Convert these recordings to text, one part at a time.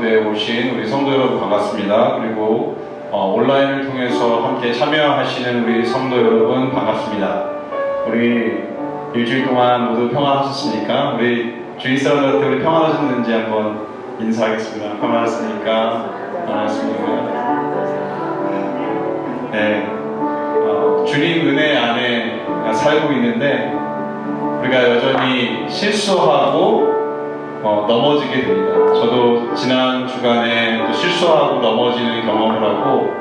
무대에 오신 우리 성도 여러분 반갑습니다. 그리고 온라인을 통해서 함께 참여하시는 우리 성도 여러분 반갑습니다. 우리 일주일 동안 모두 평안하셨습니까? 우리 주위 사람들한테 우리 평안하셨는지 한번 인사하겠습니다. 평안하셨습니까? 반갑습니다. 네, 주님 은혜 안에 살고 있는데 우리가 여전히 실수하고 넘어지게 됩니다. 저도 지난 주간에 또 실수하고 넘어지는 경험을 하고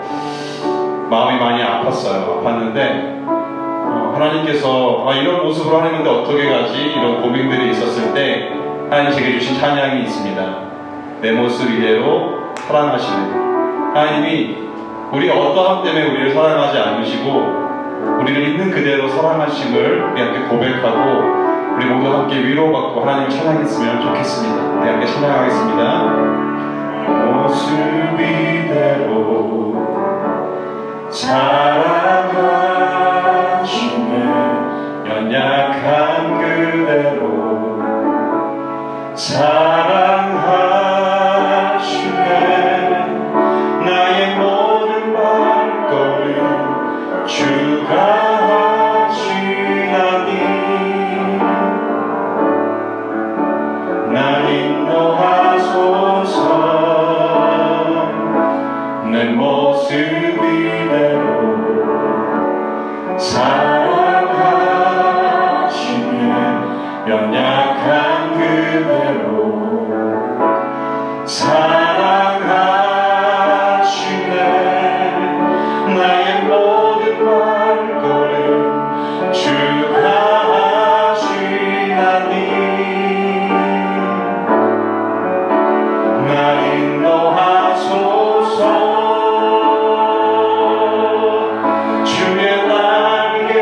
마음이 많이 아팠어요. 아팠는데 하나님께서 이런 모습으로 하는데 어떻게 가지? 이런 고민들이 있었을 때 하나님 제게 주신 찬양이 있습니다. 내 모습 이대로 사랑하시는 하나님이 우리 어떠함 때문에 우리를 사랑하지 않으시고 우리를 있는 그대로 사랑하심을 우리 함께 고백하고 우리 모두 함께 위로받고 하나님을 찬양했으면 좋겠습니다. 우리 함께 찬양하겠습니다. 모습 이대로 사랑하시네 연약한 그대로 사랑하시네 나의 모든 발걸음 주가 날 인도하소서 내 모습 이대로 사랑하시네 연약한 그대로 사랑하시네 나의 모든 발걸음 주가 하시나니 날 인도하소서 주의 날개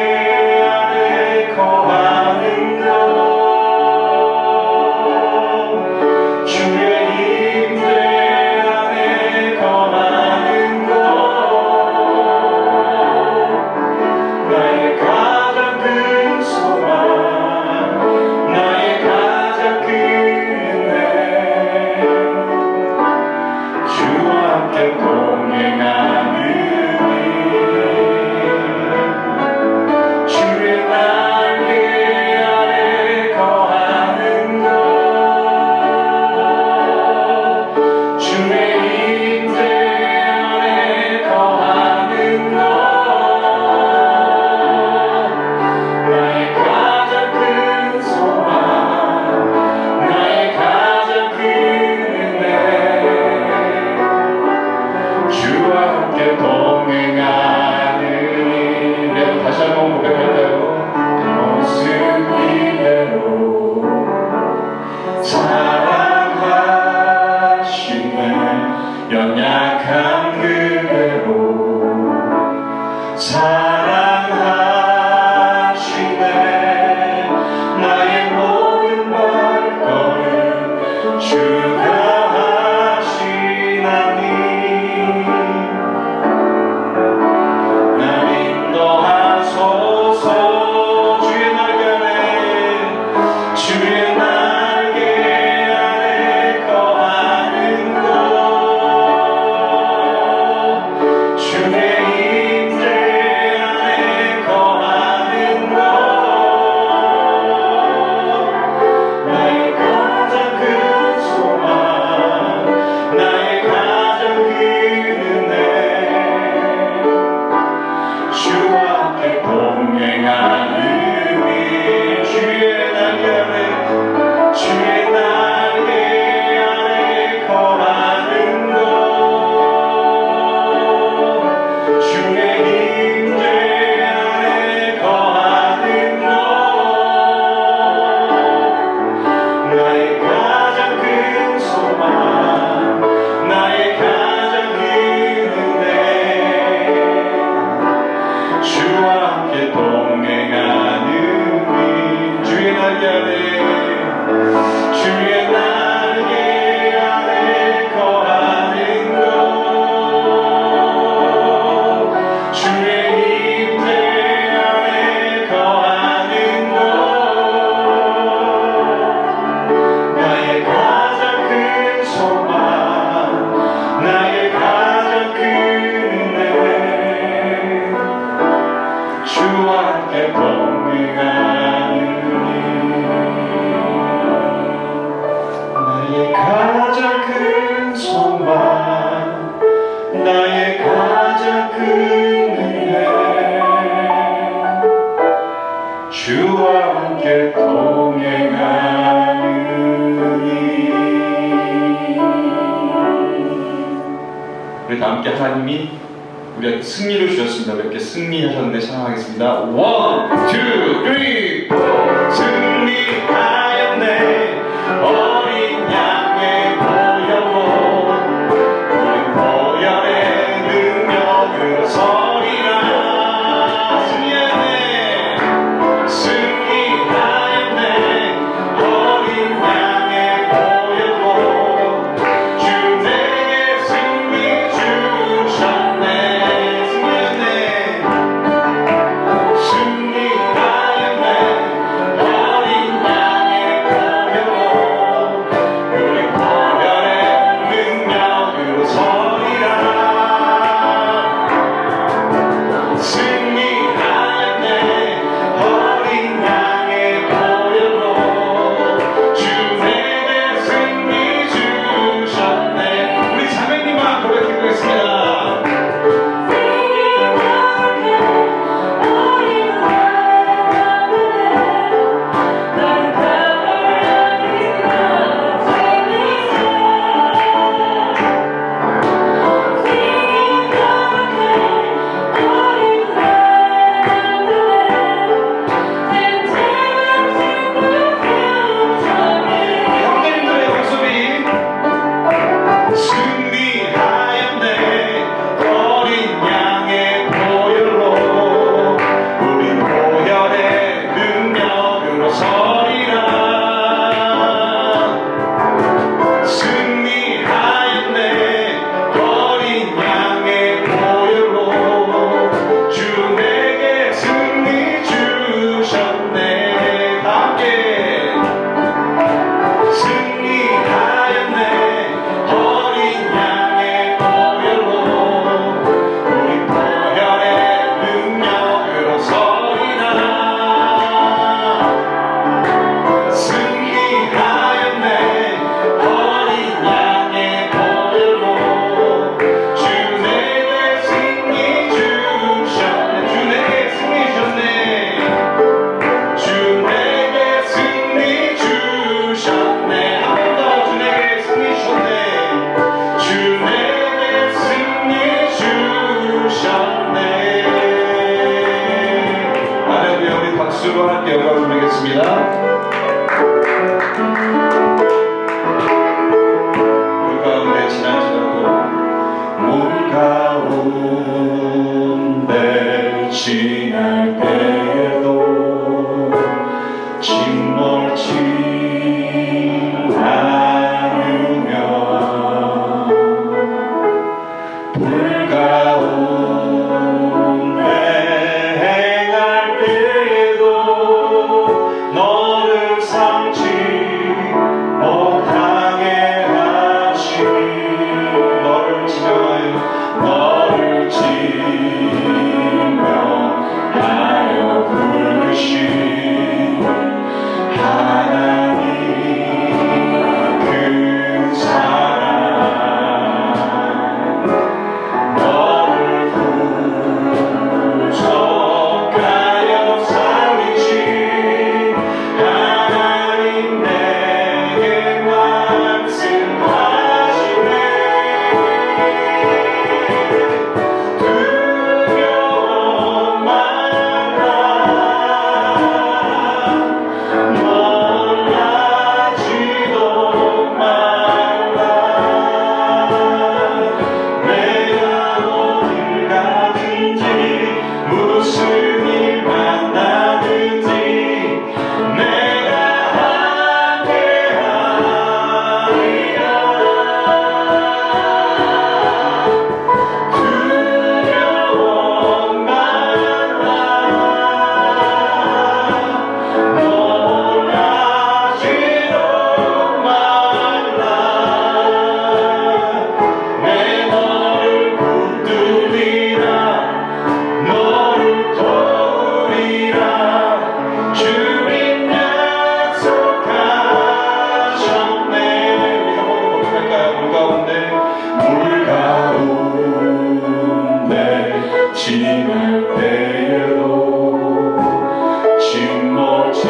아래 거하는 것 주의 임재 안에 거하는 것 나의 가장 큰 소망 나의 가장 큰 은혜 주와 함께 동행하는 주의 날개 아래 거하는 것 주의 임재 안에 거하는 것 나의 가장 큰 소망 나의 가장 큰 은혜 주와 함께 동행하느니 다시 한번 고백할까요? 내 모습 이대로 사랑하시네 연약한 그대로 사랑하시네 나의 모든 발걸음 주가 하시나니 날 인도하소서 주의 날개 아래 주의 날개 안에 거하는 것 우리 다 함께 하나님이 우리한테 승리를 주셨습니다. 이렇게 승리하셨는데 찬양하겠습니다. 1, 2, 3, 4 승리하였네 어린 양의 보혈로 우리 보혈의 능력으로 서리라 승리하였네 승리하였네 어린 양의 보혈로 주 내게 승리 주셨네 승리하였네 승리하였네 어린 양의 보혈로 우리 보혈의 능력으로 서리라 승리하였네 어린 양의 보혈로 주 내게 승리 주셨네 우리 자매님만 고백해보겠습니다 형제님들의 목소리 승리하였네 어린 양의 보혈로 우리 보혈의 능력으로 서리라 승리하였네 어린 양의 보혈로 주 내게 승리 주셨네 다 함께 승리하였네 어린 양의 보혈로 우리 보혈의 능력으로 서리라 승리하였네 어린 양의 보혈로 주 내게 승리 주셨네 주 내게 승리 주셨네 주 내게 승리 주셨네 한 번 더 주 내게 승리 주셨네 주 내게 승리 주셨네 할렐루야 우리 박수로 함께 영광 돌리겠습니다 물 가운데 지나치라고 물 가운데 지날 때에도 침몰치 않으며 불 가운데 행할 때에도 너를 삼지 못하게 하시니 너를 지명하여 부르신 하나님 그 사랑 너를 구속하여 살리신 하나님 내게 말씀하시네 두려워 말라 놀라지도 말라 내가 어딜 가든지 무슨 일 만나든지 내가 함께하리라 두려워 말라 놀라지도 말라 내 너를 붙들리라 너를 도우리라 주님 약속하셨네 우리 한번 고백할까요? 물 가운데 지날 때에도 침몰치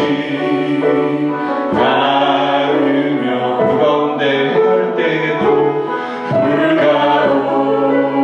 않으며 불 가운데 행할 때에도 불 가운데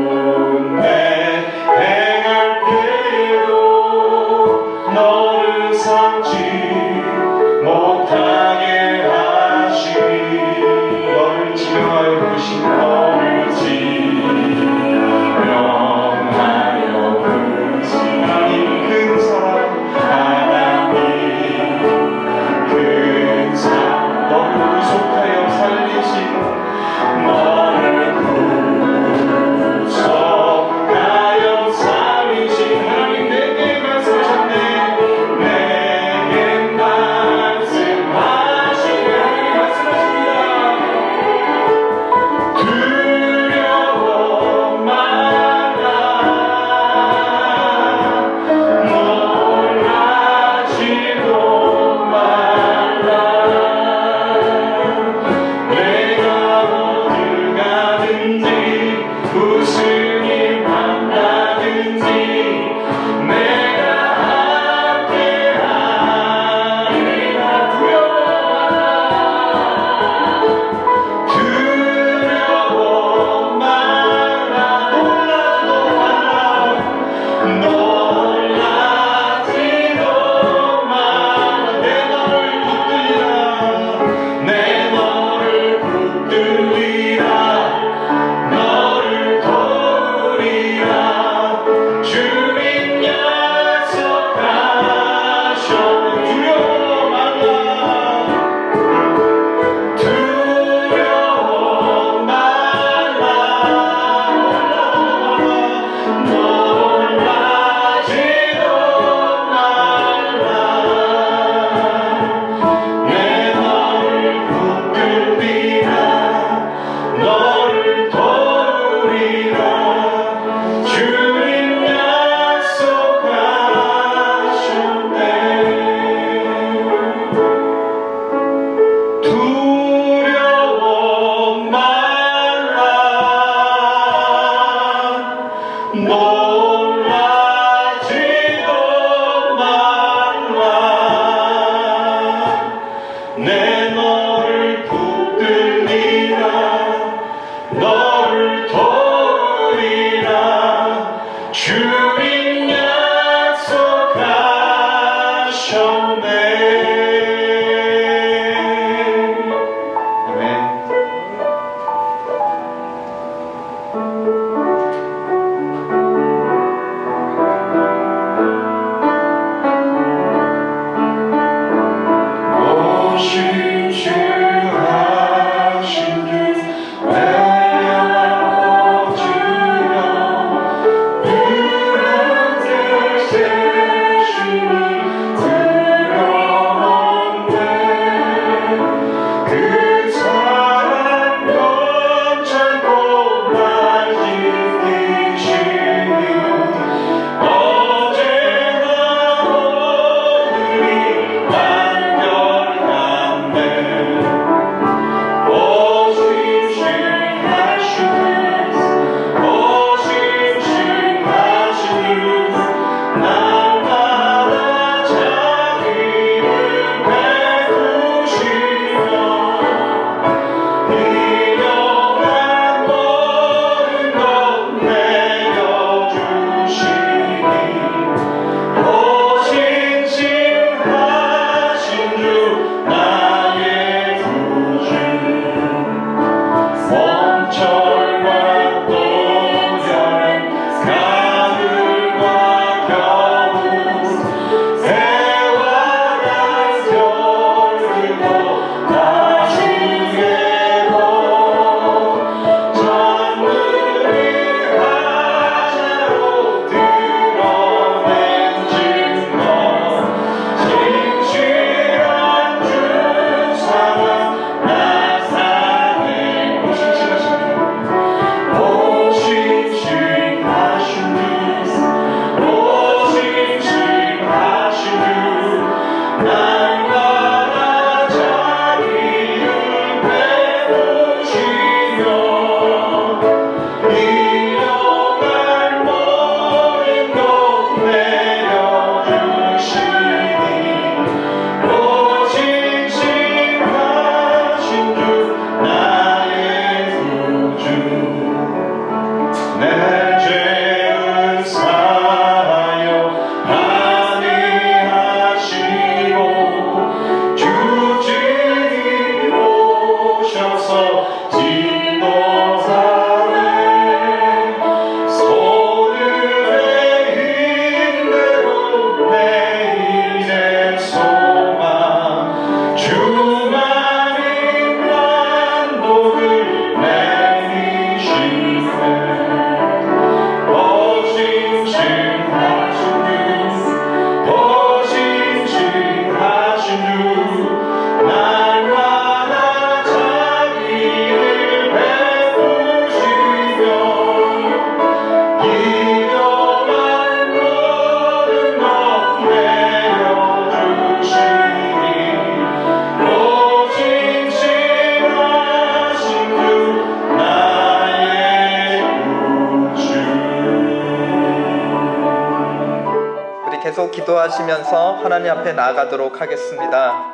계속 기도하시면서 하나님 앞에 나아가도록 하겠습니다.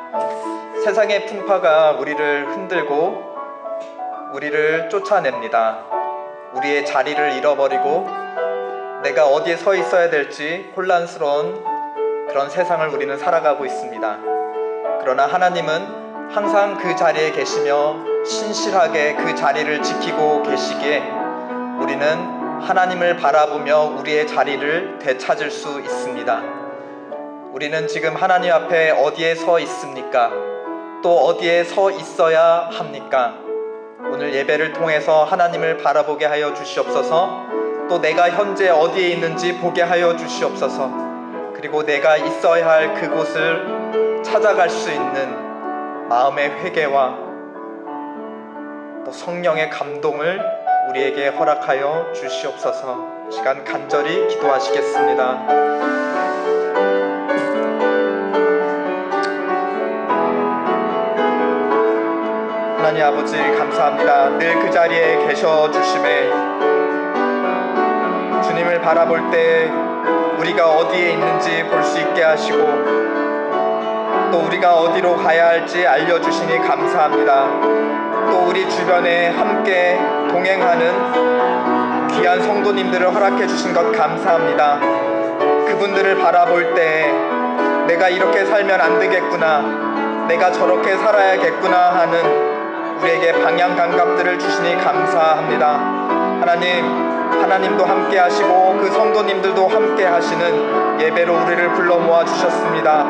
세상의 풍파가 우리를 흔들고 우리를 쫓아냅니다. 우리의 자리를 잃어버리고 내가 어디에 서 있어야 될지 혼란스러운 그런 세상을 우리는 살아가고 있습니다. 그러나 하나님은 항상 그 자리에 계시며 신실하게 그 자리를 지키고 계시기에 우리는 하나님을 바라보며 우리의 자리를 되찾을 수 있습니다. 우리는 지금 하나님 앞에 어디에 서 있습니까? 또 어디에 서 있어야 합니까? 오늘 예배를 통해서 하나님을 바라보게 하여 주시옵소서. 또 내가 현재 어디에 있는지 보게 하여 주시옵소서. 그리고 내가 있어야 할 그곳을 찾아갈 수 있는 마음의 회개와 또 성령의 감동을 우리에게 허락하여 주시옵소서. 시간 간절히 기도하시겠습니다. 하나님 아버지 감사합니다. 늘 그 자리에 계셔 주심에 주님을 바라볼 때 우리가 어디에 있는지 볼 수 있게 하시고 또 우리가 어디로 가야 할지 알려주시니 감사합니다. 또 우리 주변에 함께 동행하는 귀한 성도님들을 허락해 주신 것 감사합니다. 그분들을 바라볼 때 내가 이렇게 살면 안 되겠구나, 내가 저렇게 살아야겠구나 하는 우리에게 방향 감각들을 주시니 감사합니다. 하나님도 함께 하시고 그 성도님들도 함께 하시는 예배로 우리를 불러 모아 주셨습니다.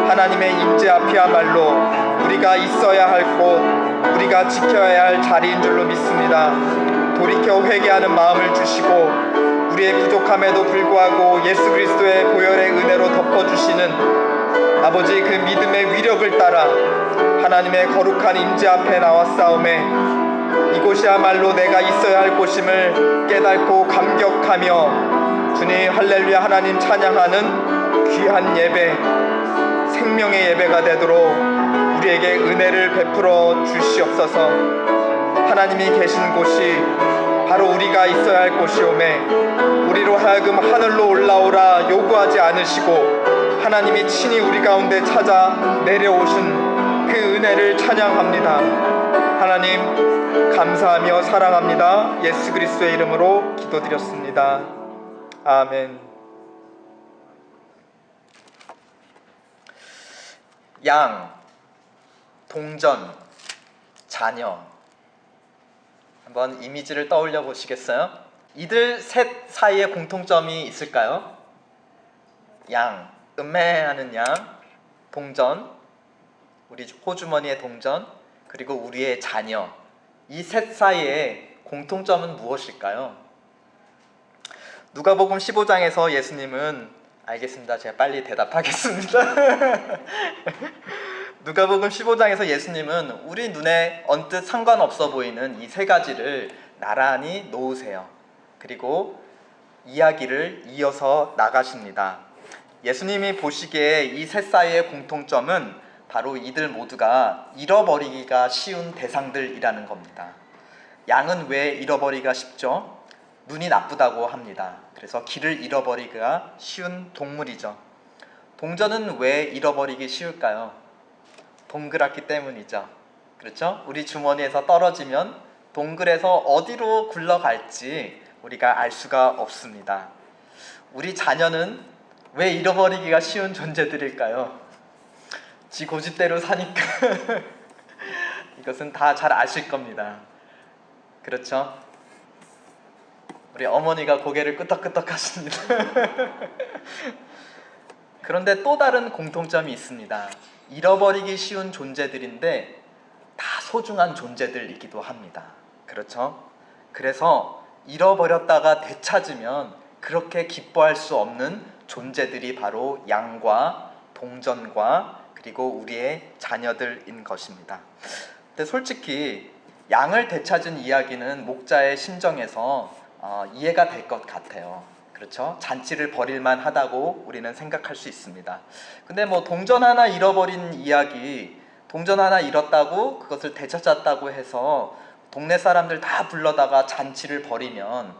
하나님의 임재 앞이야말로 우리가 있어야 할 곳, 우리가 지켜야 할 자리인 줄로 믿습니다. 돌이켜 회개하는 마음을 주시고 우리의 부족함에도 불구하고 예수 그리스도의 보혈의 은혜로 덮어주시는 아버지 그 믿음의 위력을 따라 하나님의 거룩한 임재 앞에 나왔사오매 이곳이야말로 내가 있어야 할 곳임을 깨닫고 감격하며 주님 할렐루야 하나님 찬양하는 귀한 예배, 생명의 예배가 되도록 우리에게 은혜를 베풀어 주시옵소서. 하나님이 계신 곳이 바로 우리가 있어야 할 곳이오매 우리로 하여금 하늘로 올라오라 요구하지 않으시고 하나님이 친히 우리 가운데 찾아 내려오신 그 은혜를 찬양합니다. 하나님 감사하며 사랑합니다. 예수 그리스도의 이름으로 기도드렸습니다. 아멘. 양, 동전, 자녀. 한번 이미지를 떠올려 보시겠어요? 이들 셋 사이에 공통점이 있을까요? 양, 음매하는 양, 동전, 우리 호주머니의 동전, 그리고 우리의 자녀. 이 셋 사이에 공통점은 무엇일까요? 누가복음 15장에서 예수님은 알겠습니다. 제가 빨리 대답하겠습니다. 누가복음 15장에서 예수님은 우리 눈에 언뜻 상관없어 보이는 이 세 가지를 나란히 놓으세요. 그리고 이야기를 이어서 나가십니다. 예수님이 보시기에 이 셋 사이의 공통점은 바로 이들 모두가 잃어버리기가 쉬운 대상들이라는 겁니다. 양은 왜 잃어버리기가 쉽죠? 눈이 나쁘다고 합니다. 그래서 길을 잃어버리기가 쉬운 동물이죠. 동전은 왜 잃어버리기 쉬울까요? 동그랗기 때문이죠. 그렇죠? 우리 주머니에서 떨어지면 동굴에서 어디로 굴러갈지 우리가 알 수가 없습니다. 우리 자녀는 왜 잃어버리기가 쉬운 존재들일까요? 지 고집대로 사니까 이것은 다 잘 아실 겁니다. 그렇죠? 우리 어머니가 고개를 끄덕끄덕 하십니다. 그런데 또 다른 공통점이 있습니다. 잃어버리기 쉬운 존재들인데 다 소중한 존재들이기도 합니다. 그렇죠? 그래서 잃어버렸다가 되찾으면 그렇게 기뻐할 수 없는 존재들이 바로 양과 동전과 그리고 우리의 자녀들인 것입니다. 근데 솔직히 양을 되찾은 이야기는 목자의 심정에서 이해가 될 것 같아요. 그렇죠? 잔치를 벌일만 하다고 우리는 생각할 수 있습니다. 근데 뭐 동전 하나 잃어버린 이야기, 동전 하나 잃었다고 그것을 되찾았다고 해서 동네 사람들 다 불러다가 잔치를 벌이면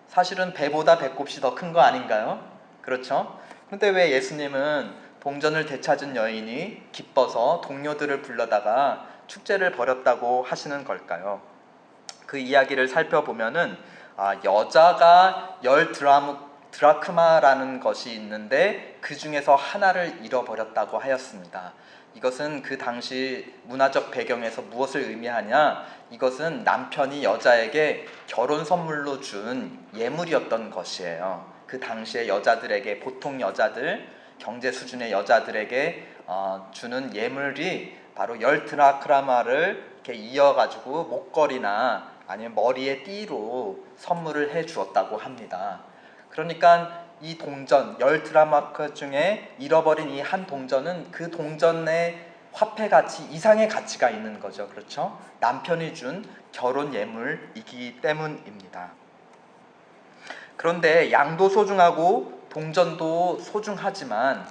사실은 배보다 배꼽이 더 큰 거 아닌가요? 그렇죠? 그런데 왜 예수님은 동전을 되찾은 여인이 기뻐서 동료들을 불러다가 축제를 벌였다고 하시는 걸까요? 그 이야기를 살펴보면은 여자가 드라크마라는 것이 있는데 그 중에서 하나를 잃어버렸다고 하였습니다. 이것은 그 당시 문화적 배경에서 무엇을 의미하냐? 이것은 남편이 여자에게 결혼 선물로 준 예물이었던 것이에요. 그 당시에 여자들에게, 보통 여자들, 경제 수준의 여자들에게 주는 예물이 바로 10드라크마를 이렇게 이어가지고 목걸이나 아니면 머리에 띠로 선물을 해 주었다고 합니다. 그러니까 이 동전 10드라크마 중에 잃어버린 이 한 동전은 그 동전의 화폐 가치 이상의 가치가 있는 거죠. 그렇죠? 남편이 준 결혼 예물이기 때문입니다. 그런데 양도 소중하고 동전도 소중하지만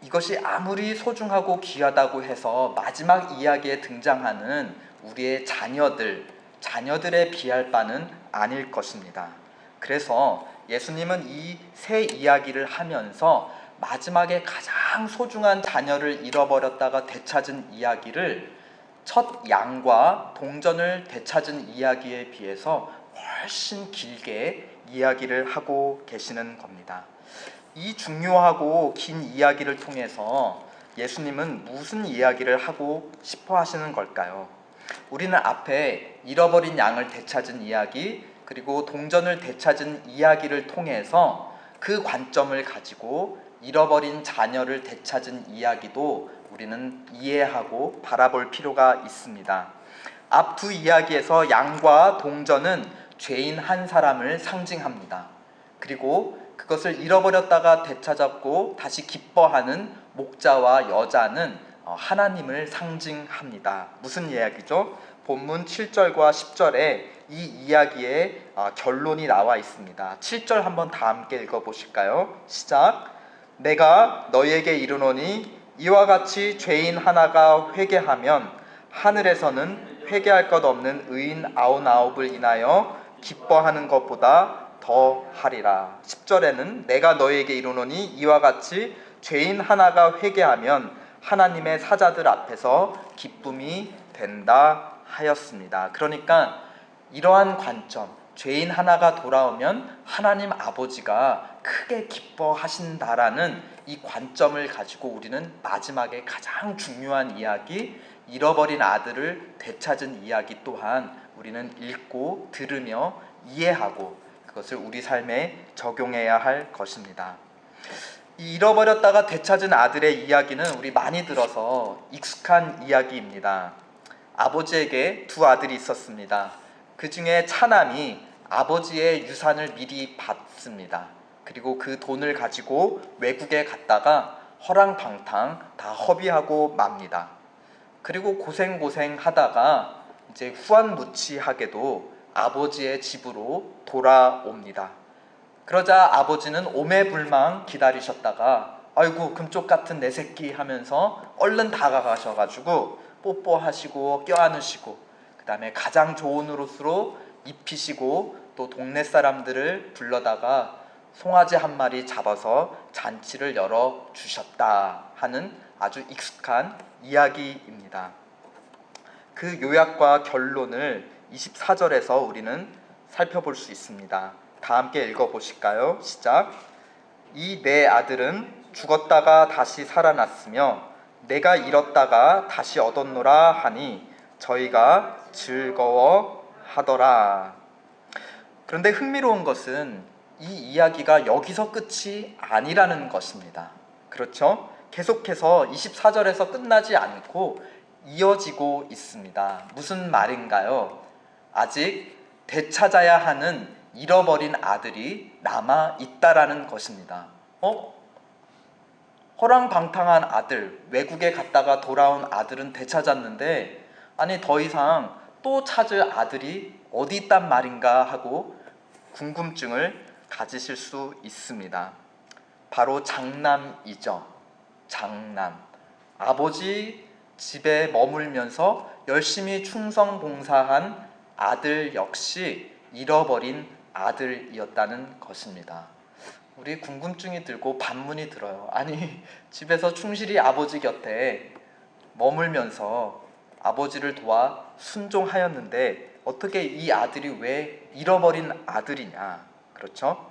이것이 아무리 소중하고 귀하다고 해서 마지막 이야기에 등장하는 우리의 자녀들에 비할 바는 아닐 것입니다. 그래서 예수님은 이 세 이야기를 하면서 마지막에 가장 소중한 자녀를 잃어버렸다가 되찾은 이야기를 첫 양과 동전을 되찾은 이야기에 비해서 훨씬 길게 이야기를 하고 계시는 겁니다. 이 중요하고 긴 이야기를 통해서 예수님은 무슨 이야기를 하고 싶어 하시는 걸까요? 우리는 앞에 잃어버린 양을 되찾은 이야기, 그리고 동전을 되찾은 이야기를 통해서 그 관점을 가지고 잃어버린 자녀를 되찾은 이야기도 우리는 이해하고 바라볼 필요가 있습니다. 앞 두 이야기에서 양과 동전은 죄인 한 사람을 상징합니다. 그리고 그것을 잃어버렸다가 되찾았고 다시 기뻐하는 목자와 여자는 하나님을 상징합니다. 무슨 이야기죠? 본문 7절과 10절에 이 이야기의 결론이 나와 있습니다. 7절 한번 다 함께 읽어보실까요? 시작. 내가 너희에게 이르노니 이와 같이 죄인 하나가 회개하면 하늘에서는 회개할 것 없는 의인 99을 인하여 기뻐하는 것보다 더 하리라. 10절에는 내가 너희에게 이르노니 이와 같이 죄인 하나가 회개하면 하나님의 사자들 앞에서 기쁨이 된다 하였습니다. 그러니까 이러한 관점, 죄인 하나가 돌아오면 하나님 아버지가 크게 기뻐하신다라는 이 관점을 가지고 우리는 마지막에 가장 중요한 이야기, 잃어버린 아들을 되찾은 이야기 또한 우리는 읽고 들으며 이해하고 그것을 우리 삶에 적용해야 할 것입니다. 이 잃어버렸다가 되찾은 아들의 이야기는 우리 많이 들어서 익숙한 이야기입니다. 아버지에게 두 아들이 있었습니다. 그 중에 차남이 아버지의 유산을 미리 받습니다. 그리고 그 돈을 가지고 외국에 갔다가 허랑방탕 다 허비하고 맙니다. 그리고 고생 하다가 이제 후안무치하게도 아버지의 집으로 돌아옵니다. 그러자 아버지는 오매불망 기다리셨다가 아이고 금쪽 같은 내 새끼 하면서 얼른 다가가셔가지고 뽀뽀하시고 껴안으시고 그 다음에 가장 좋은 옷으로 입히시고 또 동네 사람들을 불러다가 송아지 한 마리 잡아서 잔치를 열어주셨다 하는 아주 익숙한 이야기입니다. 그 요약과 결론을 24절에서 우리는 살펴볼 수 있습니다. 다 함께 읽어보실까요? 시작. 이 내 아들은 죽었다가 다시 살아났으며 내가 잃었다가 다시 얻었노라 하니 저희가 즐거워하더라. 그런데 흥미로운 것은 이 이야기가 여기서 끝이 아니라는 것입니다. 그렇죠? 계속해서 24절에서 끝나지 않고 이어지고 있습니다. 무슨 말인가요? 아직 되찾아야 하는 잃어버린 아들이 남아 있다라는 것입니다. 허랑방탕한 아들, 외국에 갔다가 돌아온 아들은 되찾았는데 아니 더 이상 또 찾을 아들이 어디 있단 말인가 하고 궁금증을 가지실 수 있습니다. 바로 장남이죠. 장남. 아버지 집에 머물면서 열심히 충성 봉사한 아들 역시 잃어버린 아들이었다는 것입니다. 우리 궁금증이 들고 반문이 들어요. 아니, 집에서 충실히 아버지 곁에 머물면서 아버지를 도와 순종하였는데 어떻게 이 아들이 왜 잃어버린 아들이냐, 그렇죠?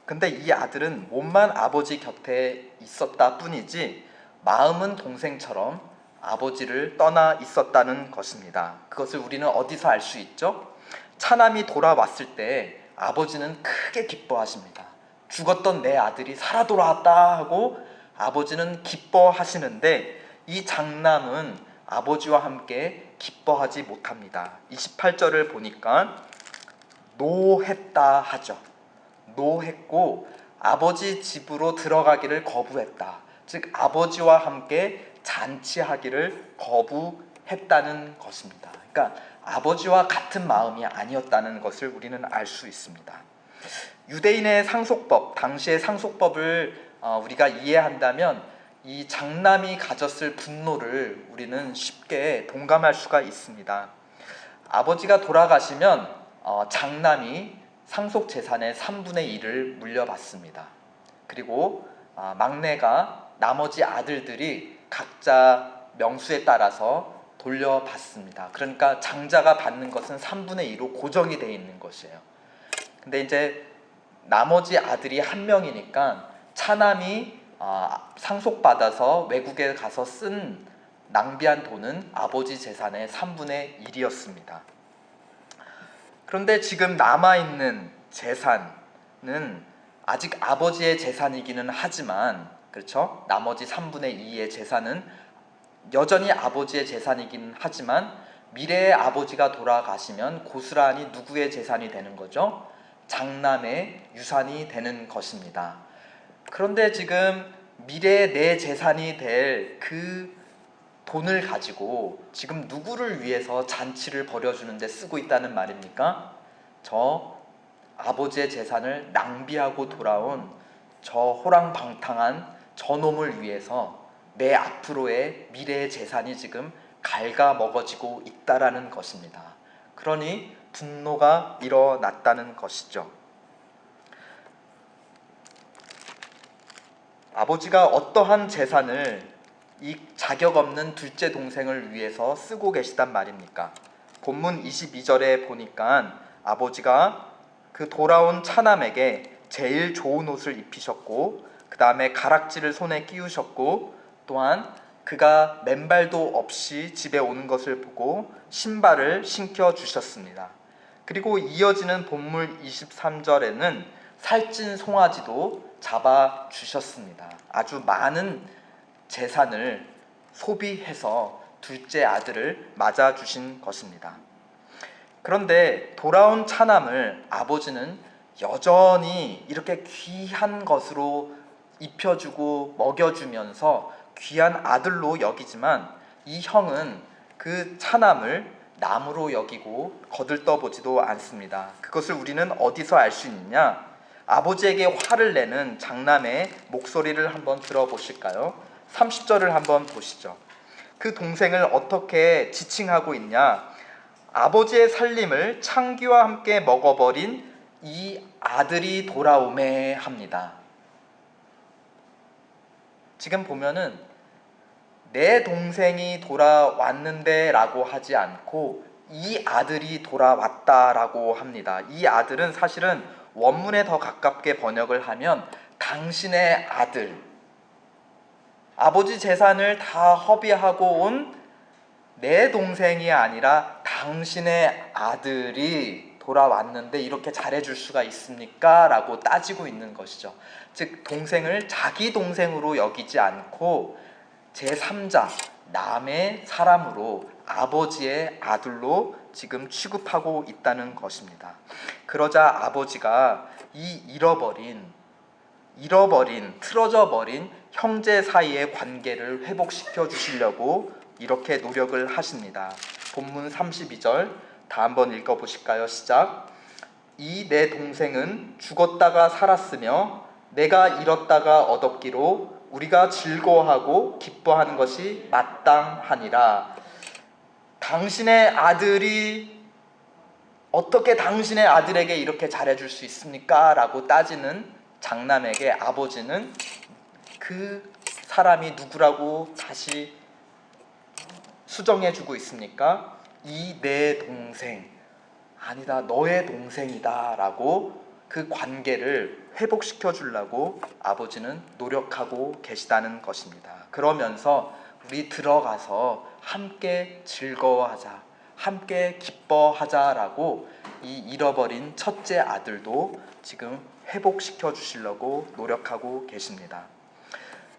근데 이 아들은 몸만 아버지 곁에 있었다 뿐이지 마음은 동생처럼 아버지를 떠나 있었다는 것입니다. 그것을 우리는 어디서 알 수 있죠? 차남이 돌아왔을 때 아버지는 크게 기뻐하십니다. 죽었던 내 아들이 살아 돌아왔다 하고 아버지는 기뻐하시는데 이 장남은 아버지와 함께 기뻐하지 못합니다. 28절을 보니까 노했다 하죠. 노했고 아버지 집으로 들어가기를 거부했다. 즉 아버지와 함께 잔치하기를 거부했다는 것입니다. 그러니까 아버지와 같은 마음이 아니었다는 것을 우리는 알 수 있습니다. 유대인의 상속법, 당시의 상속법을 우리가 이해한다면 이 장남이 가졌을 분노를 우리는 쉽게 동감할 수가 있습니다. 아버지가 돌아가시면 장남이 상속 재산의 3분의 1을 물려받습니다. 그리고 막내가 나머지 아들들이 각자 명수에 따라서 돌려받습니다. 그러니까 장자가 받는 것은 3분의 2로 고정이 되어 있는 것이에요. 근데 이제 나머지 아들이 한 명이니까 차남이 상속받아서 외국에 가서 쓴 낭비한 돈은 아버지 재산의 3분의 1이었습니다. 그런데 지금 남아있는 재산은 아직 아버지의 재산이기는 하지만, 그렇죠? 나머지 3분의 2의 재산은 여전히 아버지의 재산이긴 하지만 미래의 아버지가 돌아가시면 고스란히 누구의 재산이 되는 거죠? 장남의 유산이 되는 것입니다. 그런데 지금 미래의 내 재산이 될 그 돈을 가지고 지금 누구를 위해서 잔치를 벌여주는 데 쓰고 있다는 말입니까? 저 아버지의 재산을 낭비하고 돌아온 저 호랑방탕한 저놈을 위해서 내 앞으로의 미래의 재산이 지금 갉아먹어지고 있다라는 것입니다. 그러니 분노가 일어났다는 것이죠. 아버지가 어떠한 재산을 이 자격 없는 둘째 동생을 위해서 쓰고 계시단 말입니까? 본문 22절에 보니까 아버지가 그 돌아온 차남에게 제일 좋은 옷을 입히셨고 그 다음에 가락지를 손에 끼우셨고 또한 그가 맨발도 없이 집에 오는 것을 보고 신발을 신겨 주셨습니다. 그리고 이어지는 본문 23절에는 살찐 송아지도 잡아 주셨습니다. 아주 많은 재산을 소비해서 둘째 아들을 맞아 주신 것입니다. 그런데 돌아온 차남을 아버지는 여전히 이렇게 귀한 것으로 입혀주고 먹여주면서 귀한 아들로 여기지만 이 형은 그 차남을 남으로 여기고 거들떠보지도 않습니다. 그것을 우리는 어디서 알 수 있느냐? 아버지에게 화를 내는 장남의 목소리를 한번 들어보실까요? 30절을 한번 보시죠. 그 동생을 어떻게 지칭하고 있냐? 아버지의 살림을 창기와 함께 먹어버린 이 아들이 돌아오매 합니다. 지금 보면은 내 동생이 돌아왔는데 라고 하지 않고 이 아들이 돌아왔다라고 합니다. 이 아들은 사실은 원문에 더 가깝게 번역을 하면 당신의 아들, 아버지 재산을 다 허비하고 온 내 동생이 아니라 당신의 아들이 돌아왔는데 이렇게 잘해줄 수가 있습니까? 라고 따지고 있는 것이죠. 즉 동생을 자기 동생으로 여기지 않고 제3자, 남의 사람으로 아버지의 아들로 지금 취급하고 있다는 것입니다. 그러자 아버지가 이 잃어버린, 틀어져 버린 형제 사이의 관계를 회복시켜 주시려고 이렇게 노력을 하십니다. 본문 32절 다 한번 읽어보실까요? 시작. 이 내 동생은 죽었다가 살았으며 내가 잃었다가 얻었기로 우리가 즐거워하고 기뻐하는 것이 마땅하니라. 당신의 아들이 어떻게 당신의 아들에게 이렇게 잘해줄 수 있습니까? 라고 따지는 장남에게 아버지는 그 사람이 누구라고 다시 수정해주고 있습니까? 이 내 동생, 아니다 너의 동생이다 라고 그 관계를 회복시켜 주려고 아버지는 노력하고 계시다는 것입니다. 그러면서 우리 들어가서 함께 즐거워하자, 함께 기뻐하자라고 이 잃어버린 첫째 아들도 지금 회복시켜 주시려고 노력하고 계십니다.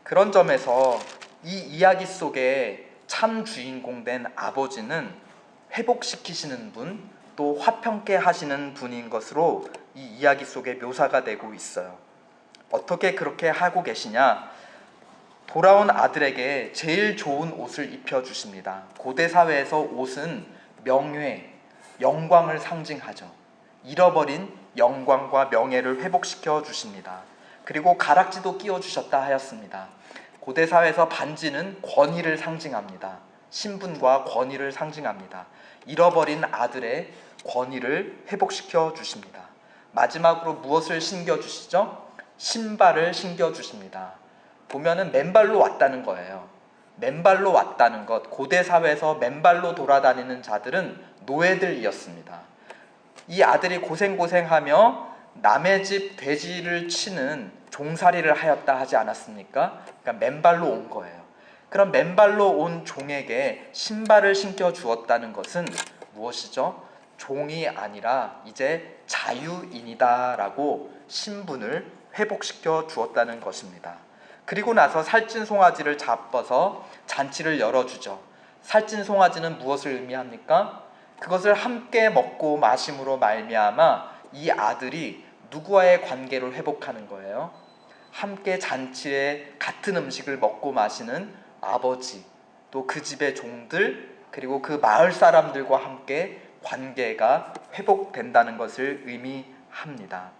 그런 점에서 이 이야기 속에 참 주인공 된 아버지는 회복시키시는 분, 또 화평케 하시는 분인 것으로 이 이야기 속에 묘사가 되고 있어요. 어떻게 그렇게 하고 계시냐? 돌아온 아들에게 제일 좋은 옷을 입혀주십니다. 고대 사회에서 옷은 명예, 영광을 상징하죠. 잃어버린 영광과 명예를 회복시켜 주십니다. 그리고 가락지도 끼워주셨다 하였습니다. 고대 사회에서 반지는 권위를 상징합니다. 신분과 권위를 상징합니다. 잃어버린 아들의 권위를 회복시켜 주십니다. 마지막으로 무엇을 신겨주시죠? 신발을 신겨주십니다. 보면은 맨발로 왔다는 거예요. 맨발로 왔다는 것, 고대 사회에서 맨발로 돌아다니는 자들은 노예들이었습니다. 이 아들이 고생하며 남의 집 돼지를 치는 종살이를 하였다 하지 않았습니까? 그러니까 맨발로 온 거예요. 그럼 맨발로 온 종에게 신발을 신겨 주었다는 것은 무엇이죠? 종이 아니라 이제 자유인이다 라고 신분을 회복시켜 주었다는 것입니다. 그리고 나서 살찐 송아지를 잡아서 잔치를 열어주죠. 살찐 송아지는 무엇을 의미합니까? 그것을 함께 먹고 마심으로 말미암아 이 아들이 누구와의 관계를 회복하는 거예요? 함께 잔치에 같은 음식을 먹고 마시는 아버지, 또 그 집의 종들, 그리고 그 마을 사람들과 함께 관계가 회복된다는 것을 의미합니다.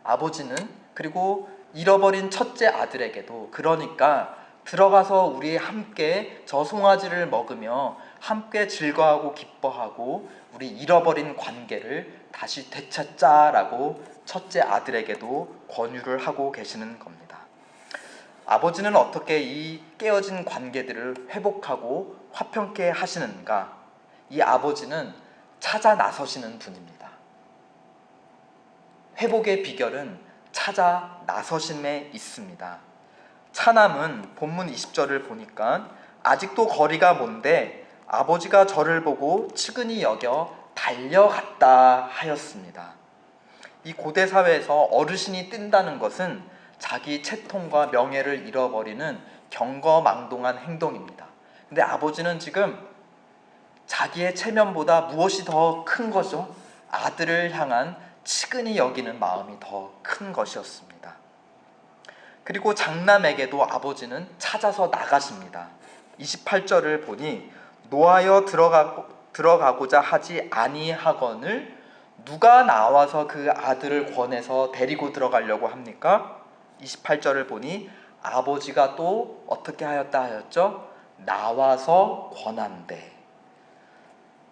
아버지는 그리고 잃어버린 첫째 아들에게도, 그러니까 들어가서 우리 함께 저 송아지를 먹으며 함께 즐거워하고 기뻐하고 우리 잃어버린 관계를 다시 되찾자라고 첫째 아들에게도 권유를 하고 계시는 겁니다. 아버지는 어떻게 이 깨어진 관계들을 회복하고 화평케 하시는가? 이 아버지는 찾아 나서시는 분입니다. 회복의 비결은 찾아 나서심에 있습니다. 차남은 본문 20절을 보니까 아직도 거리가 먼데 아버지가 저를 보고 측은히 여겨 달려갔다 하였습니다. 이 고대 사회에서 어르신이 뜬다는 것은 자기 채통과 명예를 잃어버리는 경거망동한 행동입니다. 근데 아버지는 지금 자기의 체면보다 무엇이 더 큰 거죠? 아들을 향한 측은히 여기는 마음이 더 큰 것이었습니다. 그리고 장남에게도 아버지는 찾아서 나가십니다. 28절을 보니 노하여 들어가고자 하지 아니하거늘 누가 나와서 그 아들을 권해서 데리고 들어가려고 합니까? 28절을 보니 아버지가 또 어떻게 하였다 하였죠? 나와서 권한대.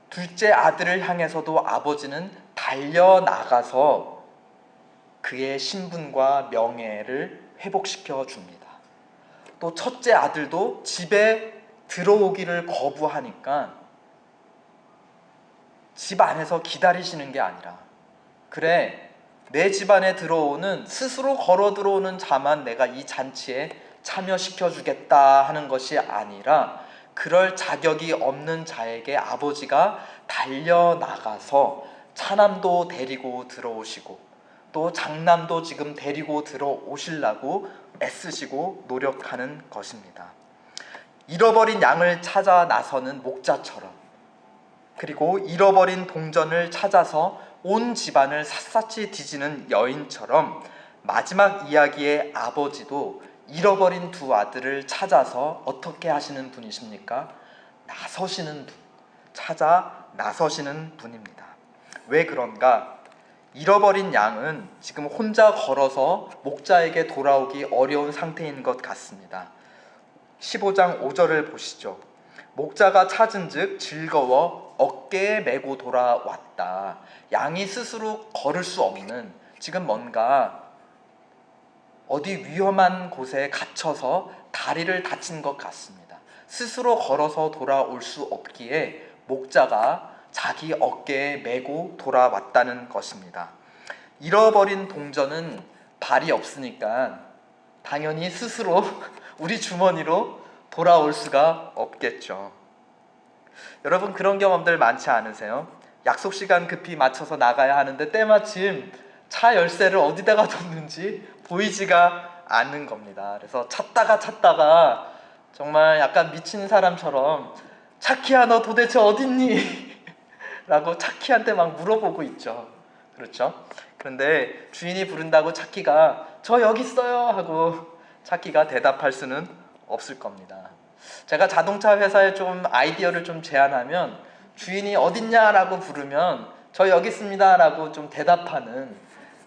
둘째 아들을 향해서도 아버지는 달려나가서 그의 신분과 명예를 회복시켜 줍니다. 또 첫째 아들도 집에 들어오기를 거부하니까 집 안에서 기다리시는 게 아니라, 그래 내 집 안에 들어오는, 스스로 걸어 들어오는 자만 내가 이 잔치에 참여시켜 주겠다 하는 것이 아니라 그럴 자격이 없는 자에게 아버지가 달려나가서 차남도 데리고 들어오시고 또 장남도 지금 데리고 들어오시려고 애쓰시고 노력하는 것입니다. 잃어버린 양을 찾아 나서는 목자처럼, 그리고 잃어버린 동전을 찾아서 온 집안을 샅샅이 뒤지는 여인처럼 마지막 이야기의 아버지도 잃어버린 두 아들을 찾아서 어떻게 하시는 분이십니까? 나서시는 분, 찾아 나서시는 분입니다. 왜 그런가? 잃어버린 양은 지금 혼자 걸어서 목자에게 돌아오기 어려운 상태인 것 같습니다. 15장 5절을 보시죠. 목자가 찾은즉 즐거워 어깨에 메고 돌아왔다. 양이 스스로 걸을 수 없는, 지금 뭔가 어디 위험한 곳에 갇혀서 다리를 다친 것 같습니다. 스스로 걸어서 돌아올 수 없기에 목자가 자기 어깨에 메고 돌아왔다는 것입니다. 잃어버린 동전은 발이 없으니까 당연히 스스로 우리 주머니로 돌아올 수가 없겠죠. 여러분, 그런 경험들 많지 않으세요? 약속 시간 급히 맞춰서 나가야 하는데 때마침 차 열쇠를 어디다가 뒀는지 보이지가 않는 겁니다. 그래서 찾다가 정말 약간 미친 사람처럼 차키야, 너 도대체 어딨니? 라고 차키한테 막 물어보고 있죠. 그렇죠? 그런데 주인이 부른다고 차키가 저 여기 있어요 하고 차키가 대답할 수는 없을 겁니다. 제가 자동차 회사에 좀 아이디어를 좀 제안하면 주인이 어딨냐라고 부르면 저 여기 있습니다 라고 좀 대답하는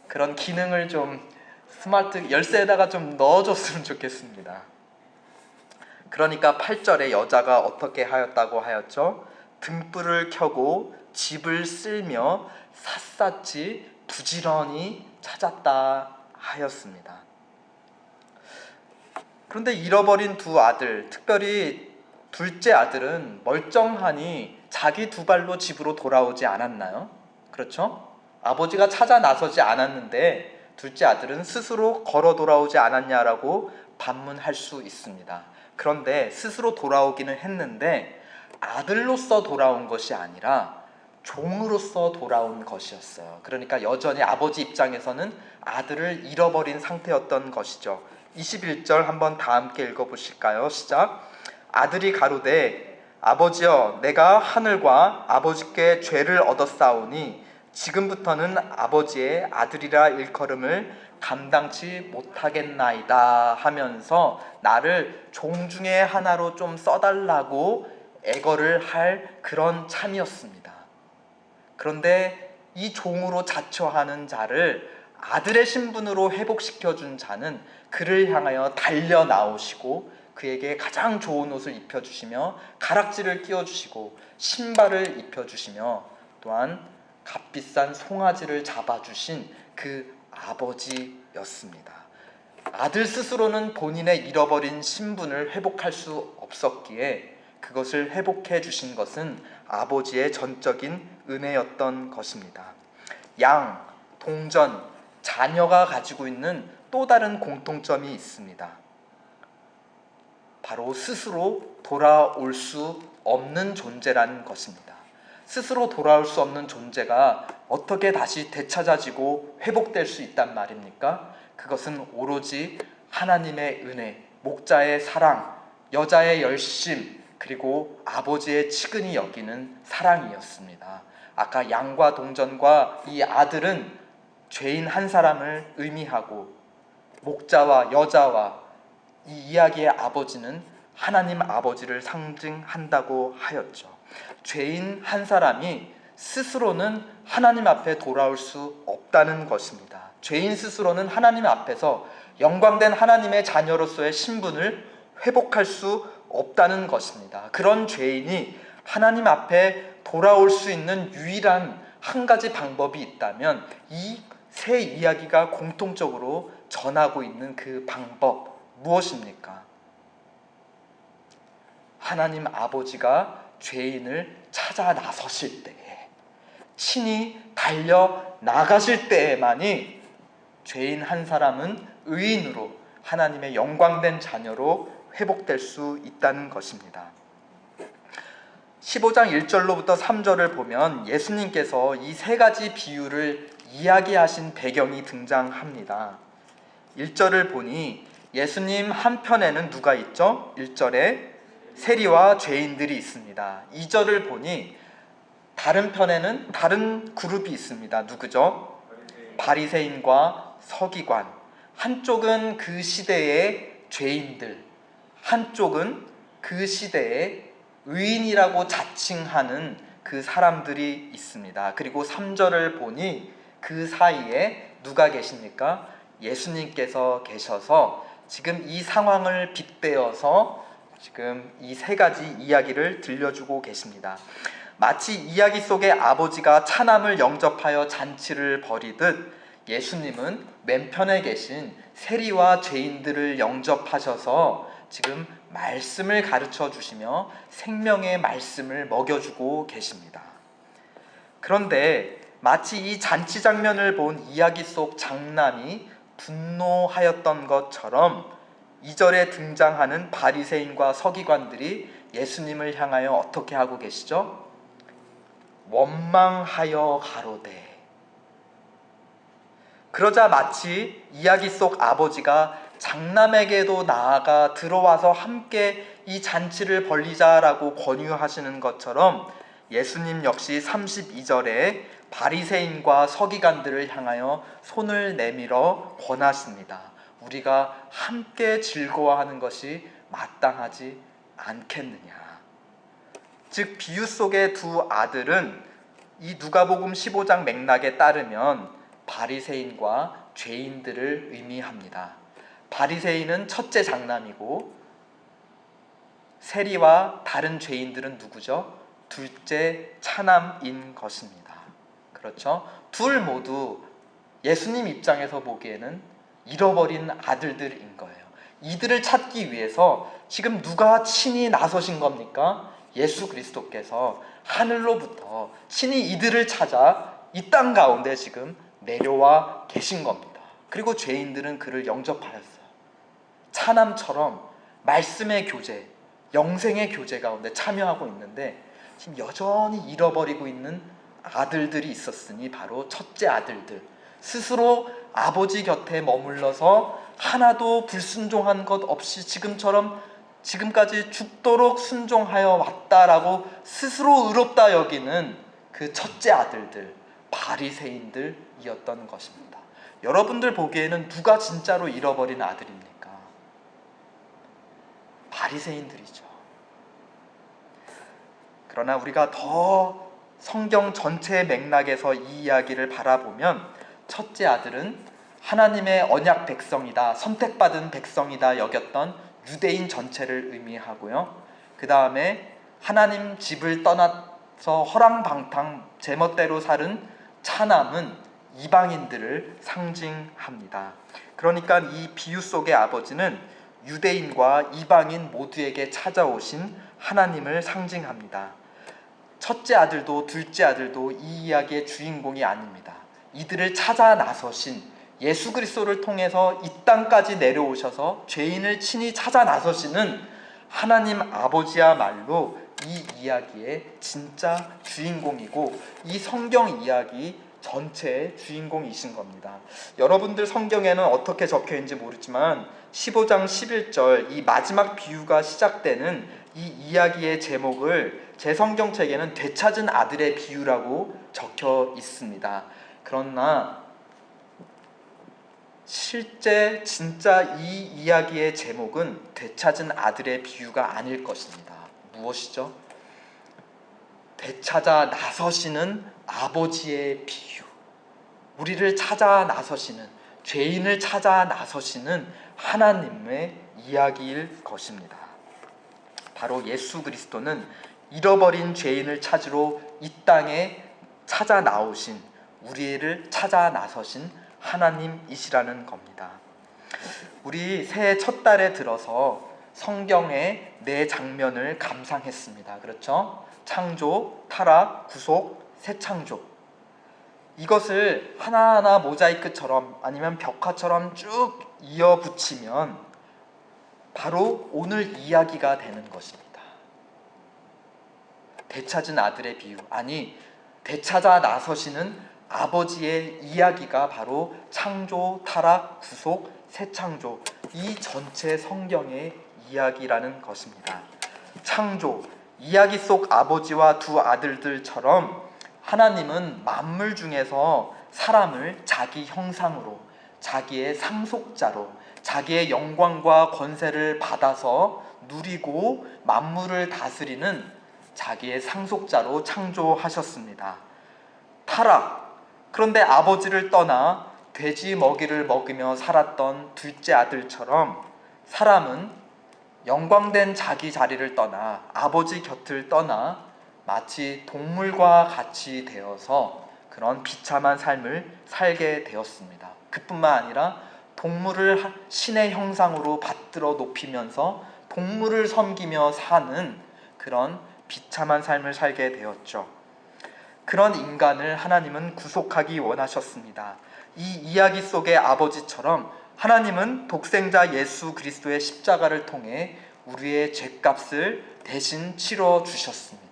그런 기능을 좀 스마트 열쇠에다가 좀 넣어줬으면 좋겠습니다. 그러니까 8절에 여자가 어떻게 하였다고 하였죠? 등불을 켜고 집을 쓸며 샅샅이 부지런히 찾았다 하였습니다. 그런데 잃어버린 두 아들, 특별히 둘째 아들은 멀쩡하니 자기 두 발로 집으로 돌아오지 않았나요? 그렇죠? 아버지가 찾아 나서지 않았는데 둘째 아들은 스스로 걸어 돌아오지 않았냐라고 반문할 수 있습니다. 그런데 스스로 돌아오기는 했는데 아들로서 돌아온 것이 아니라 종으로서 돌아온 것이었어요. 그러니까 여전히 아버지 입장에서는 아들을 잃어버린 상태였던 것이죠. 21절 한번 다 함께 읽어보실까요? 시작. 아들이 가로되 아버지여, 내가 하늘과 아버지께 죄를 얻었사오니 지금부터는 아버지의 아들이라 일컬음을 감당치 못하겠나이다 하면서 나를 종 중에 하나로 좀 써달라고 애걸을 할 그런 참이었습니다. 그런데 이 종으로 자처하는 자를 아들의 신분으로 회복시켜준 자는 그를 향하여 달려 나오시고 그에게 가장 좋은 옷을 입혀주시며 가락지를 끼워주시고 신발을 입혀주시며 또한 값비싼 송아지를 잡아주신 그 아버지였습니다. 아들 스스로는 본인의 잃어버린 신분을 회복할 수 없었기에 그것을 회복해 주신 것은 아버지의 전적인 은혜였던 것입니다. 양, 동전, 자녀가 가지고 있는 또 다른 공통점이 있습니다. 바로 스스로 돌아올 수 없는 존재라는 것입니다. 스스로 돌아올 수 없는 존재가 어떻게 다시 되찾아지고 회복될 수 있단 말입니까? 그것은 오로지 하나님의 은혜, 목자의 사랑, 여자의 열심, 그리고 아버지의 치근히 여기는 사랑이었습니다. 아까 양과 동전과 이 아들은 죄인 한 사람을 의미하고 목자와 여자와 이 이야기의 아버지는 하나님 아버지를 상징한다고 하였죠. 죄인 한 사람이 스스로는 하나님 앞에 돌아올 수 없다는 것입니다. 죄인 스스로는 하나님 앞에서 영광된 하나님의 자녀로서의 신분을 회복할 수 없다는 것입니다. 그런 죄인이 하나님 앞에 돌아올 수 있는 유일한 한 가지 방법이 있다면 이 세 이야기가 공통적으로 전하고 있는 그 방법 무엇입니까? 하나님 아버지가 죄인을 찾아 나서실 때에, 친히 달려 나가실 때에만이 죄인 한 사람은 의인으로 하나님의 영광된 자녀로 회복될 수 있다는 것입니다. 15장 1절로부터 3절을 보면 예수님께서 이 세 가지 비유를 이야기하신 배경이 등장합니다. 1절을 보니 예수님 한편에는 누가 있죠? 1절에 세리와 죄인들이 있습니다. 2절을 보니 다른 편에는 다른 그룹이 있습니다. 누구죠? 바리새인과 서기관. 한쪽은 그 시대의 죄인들, 한쪽은 그 시대의 의인이라고 자칭하는 그 사람들이 있습니다. 그리고 3절을 보니 그 사이에 누가 계십니까? 예수님께서 계셔서 지금 이 상황을 빗대어서 지금 이 세 가지 이야기를 들려주고 계십니다. 마치 이야기 속에 아버지가 차남을 영접하여 잔치를 벌이듯 예수님은 맨편에 계신 세리와 죄인들을 영접하셔서 지금 말씀을 가르쳐 주시며 생명의 말씀을 먹여주고 계십니다. 그런데 마치 이 잔치 장면을 본 이야기 속 장남이 분노하였던 것처럼 2절에 등장하는 바리새인과 서기관들이 예수님을 향하여 어떻게 하고 계시죠? 원망하여 가로되. 그러자 마치 이야기 속 아버지가 장남에게도 나아가 들어와서 함께 이 잔치를 벌리자라고 권유하시는 것처럼 예수님 역시 32절에 바리새인과 서기관들을 향하여 손을 내밀어 권하십니다. 우리가 함께 즐거워하는 것이 마땅하지 않겠느냐. 즉 비유 속의 두 아들은 이 누가복음 15장 맥락에 따르면 바리새인과 죄인들을 의미합니다. 바리새인은 첫째 장남이고 세리와 다른 죄인들은 누구죠? 둘째 차남인 것입니다. 그렇죠? 둘 모두 예수님 입장에서 보기에는 잃어버린 아들들인 거예요. 이들을 찾기 위해서 지금 누가 친히 나서신 겁니까? 예수 그리스도께서 하늘로부터 친히 이들을 찾아 이 땅 가운데 지금 내려와 계신 겁니다. 그리고 죄인들은 그를 영접하였어요. 차남처럼 말씀의 교제, 영생의 교제 가운데 참여하고 있는데 지금 여전히 잃어버리고 있는 아들들이 있었으니 바로 첫째 아들들, 스스로 아버지 곁에 머물러서 하나도 불순종한 것 없이 지금까지 죽도록 순종하여 왔다라고 스스로 의롭다 여기는 그 첫째 아들들, 바리새인들이었던 것입니다. 여러분들 보기에는 누가 진짜로 잃어버린 아들입니까? 바리새인들이죠. 그러나 우리가 더 성경 전체의 맥락에서 이 이야기를 바라보면 첫째 아들은 하나님의 언약 백성이다, 선택받은 백성이다 여겼던 유대인 전체를 의미하고요. 그 다음에 하나님 집을 떠나서 허랑방탕 제멋대로 살은 차남은 이방인들을 상징합니다. 그러니까 이 비유 속의 아버지는 유대인과 이방인 모두에게 찾아오신 하나님을 상징합니다. 첫째 아들도 둘째 아들도 이 이야기의 주인공이 아닙니다. 이들을 찾아 나서신 예수 그리스도를 통해서 이 땅까지 내려오셔서 죄인을 친히 찾아 나서시는 하나님 아버지야말로 이 이야기의 진짜 주인공이고 이 성경 이야기 전체의 주인공이신 겁니다. 여러분들 성경에는 어떻게 적혀 있는지 모르지만 15장 11절 이 마지막 비유가 시작되는 이 이야기의 제목을 제 성경책에는 되찾은 아들의 비유라고 적혀 있습니다. 그러나 실제 진짜 이 이야기의 제목은 되찾은 아들의 비유가 아닐 것입니다. 무엇이죠? 되찾아 나서시는 아버지의 비유. 우리를 찾아 나서시는, 죄인을 찾아 나서시는 하나님의 이야기일 것입니다. 바로 예수 그리스도는 잃어버린 죄인을 찾으러 이 땅에 찾아 나오신, 우리를 찾아 나서신 하나님이시라는 겁니다. 우리 새해 첫 달에 들어서 성경의 네 장면을 감상했습니다. 그렇죠? 창조, 타락, 구속, 새 창조. 이것을 하나하나 모자이크처럼 아니면 벽화처럼 쭉 이어붙이면 바로 오늘 이야기가 되는 것입니다. 되찾은 아들의 비유, 아니 되찾아 나서시는 아버지의 이야기가 바로 창조, 타락, 구속, 새 창조, 이 전체 성경의 이야기라는 것입니다. 창조, 이야기 속 아버지와 두 아들들처럼 하나님은 만물 중에서 사람을 자기 형상으로, 자기의 상속자로, 자기의 영광과 권세를 받아서 누리고 만물을 다스리는 자기의 상속자로 창조하셨습니다. 타락, 그런데 아버지를 떠나 돼지 먹이를 먹으며 살았던 둘째 아들처럼 사람은 영광된 자기 자리를 떠나 아버지 곁을 떠나 마치 동물과 같이 되어서 그런 비참한 삶을 살게 되었습니다. 그뿐만 아니라 동물을 신의 형상으로 받들어 높이면서 동물을 섬기며 사는 그런 비참한 삶을 살게 되었죠. 그런 인간을 하나님은 구속하기 원하셨습니다. 이 이야기 속의 아버지처럼 하나님은 독생자 예수 그리스도의 십자가를 통해 우리의 죄값을 대신 치러 주셨습니다.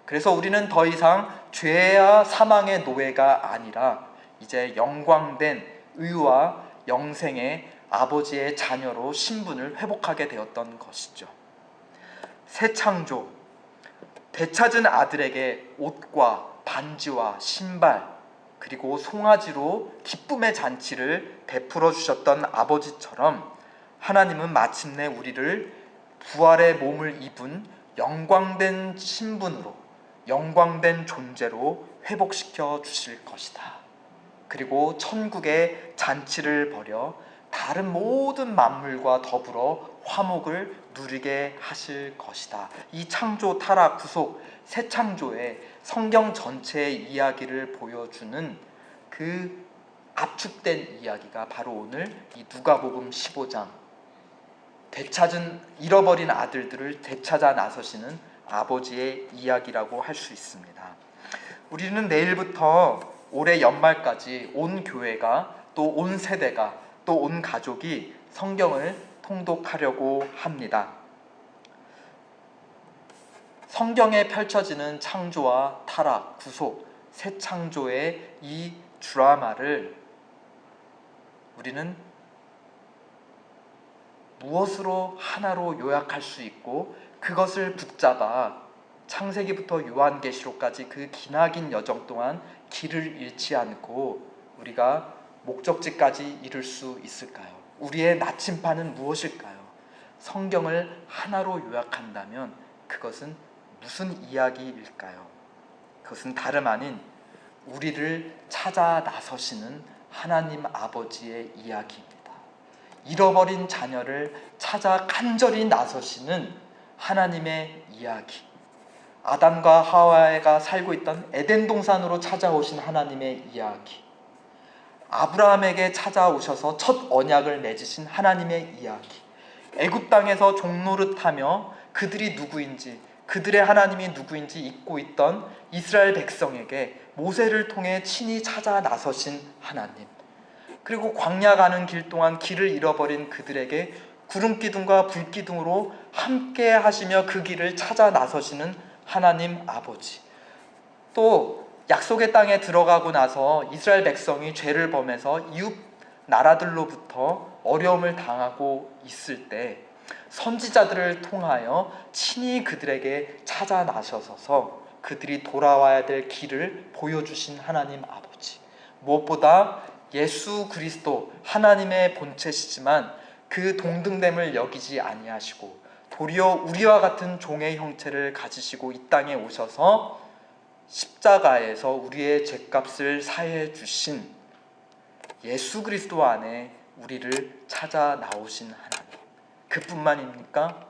그래서 우리는 더 이상 죄와 사망의 노예가 아니라 이제 영광된 의와 영생의 아버지의 자녀로 신분을 회복하게 되었던 것이죠. 새 창조, 되찾은 아들에게 옷과 반지와 신발 그리고 송아지로 기쁨의 잔치를 베풀어 주셨던 아버지처럼 하나님은 마침내 우리를 부활의 몸을 입은 영광된 신분으로, 영광된 존재로 회복시켜 주실 것이다. 그리고 천국의 잔치를 벌여 다른 모든 만물과 더불어 화목을 누리게 하실 것이다. 이 창조, 타락, 구속, 새 창조의 성경 전체의 이야기를 보여주는 그 압축된 이야기가 바로 오늘 이 누가복음 15장, 되찾은 잃어버린 아들들을 되찾아 나서시는 아버지의 이야기라고 할 수 있습니다. 우리는 내일부터 올해 연말까지 온 교회가 또 온 세대가 또 온 가족이 성경을 통독하려고 합니다. 성경에 펼쳐지는 창조와 타락, 구속, 새 창조의 이 드라마를 우리는 무엇으로 하나로 요약할 수 있고 그것을 붙잡아 창세기부터 요한계시록까지 그 기나긴 여정 동안 길을 잃지 않고 우리가 목적지까지 이룰 수 있을까요? 우리의 나침판은 무엇일까요? 성경을 하나로 요약한다면 그것은 무슨 이야기일까요? 그것은 다름 아닌 우리를 찾아 나서시는 하나님 아버지의 이야기입니다. 잃어버린 자녀를 찾아 간절히 나서시는 하나님의 이야기. 아담과 하와가 살고 있던 에덴 동산으로 찾아오신 하나님의 이야기. 아브라함에게 찾아오셔서 첫 언약을 맺으신 하나님의 이야기. 애굽 땅에서 종노릇하며 그들이 누구인지, 그들의 하나님이 누구인지 잊고 있던 이스라엘 백성에게 모세를 통해 친히 찾아 나서신 하나님. 그리고 광야 가는 길 동안 길을 잃어버린 그들에게 구름기둥과 불기둥으로 함께 하시며 그 길을 찾아 나서시는 하나님 아버지. 또 약속의 땅에 들어가고 나서 이스라엘 백성이 죄를 범해서 이웃 나라들로부터 어려움을 당하고 있을 때 선지자들을 통하여 친히 그들에게 찾아 나서서 그들이 돌아와야 될 길을 보여주신 하나님 아버지. 무엇보다 예수 그리스도 하나님의 본체시지만 그 동등됨을 여기지 아니하시고 도리어 우리와 같은 종의 형체를 가지시고 이 땅에 오셔서 십자가에서 우리의 죄값을 사해 주신 예수 그리스도 안에 우리를 찾아 나오신 하나님. 그뿐만입니까?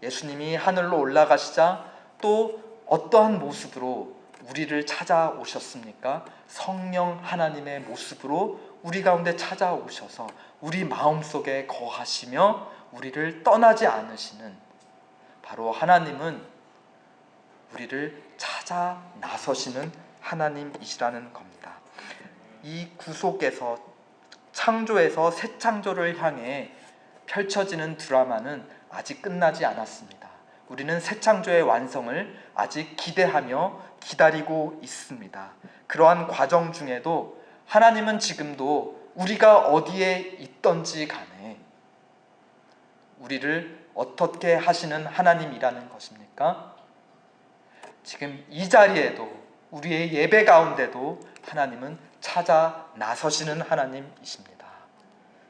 예수님이 하늘로 올라가시자 또 어떠한 모습으로 우리를 찾아오셨습니까? 성령 하나님의 모습으로 우리 가운데 찾아오셔서 우리 마음속에 거하시며 우리를 떠나지 않으시는 바로 하나님은 우리를 찾아 나서시는 하나님이시라는 겁니다. 이 구속에서 창조에서 새 창조를 향해 펼쳐지는 드라마는 아직 끝나지 않았습니다. 우리는 새 창조의 완성을 아직 기대하며 기다리고 있습니다. 그러한 과정 중에도 하나님은 지금도 우리가 어디에 있던지 간에 우리를 어떻게 하시는 하나님이라는 것입니까? 지금 이 자리에도 우리의 예배 가운데도 하나님은 찾아 나서시는 하나님이십니다.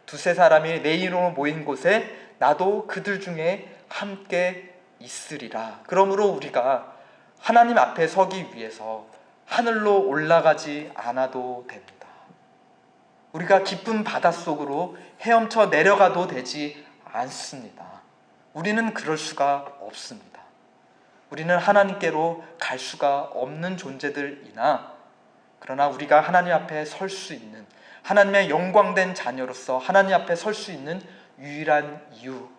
두세 사람이 내 이름으로 모인 곳에 나도 그들 중에 함께 있으리라. 그러므로 우리가 하나님 앞에 서기 위해서 하늘로 올라가지 않아도 됩니다. 우리가 깊은 바닷속으로 헤엄쳐 내려가도 되지 않습니다. 우리는 그럴 수가 없습니다. 우리는 하나님께로 갈 수가 없는 존재들이나 그러나 우리가 하나님 앞에 설 수 있는, 하나님의 영광된 자녀로서 하나님 앞에 설 수 있는 유일한 이유,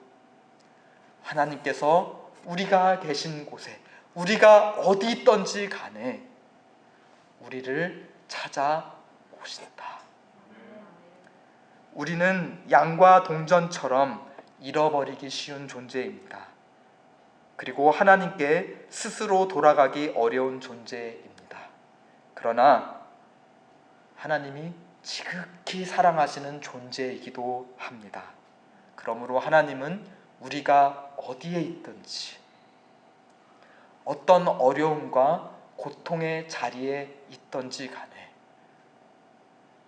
하나님께서 우리가 계신 곳에, 우리가 어디 있던지 간에 우리를 찾아오신다. 우리는 양과 동전처럼 잃어버리기 쉬운 존재입니다. 그리고 하나님께 스스로 돌아가기 어려운 존재입니다. 그러나 하나님이 지극히 사랑하시는 존재이기도 합니다. 그러므로 하나님은 우리가 어디에 있든지, 어떤 어려움과 고통의 자리에 있든지 간에,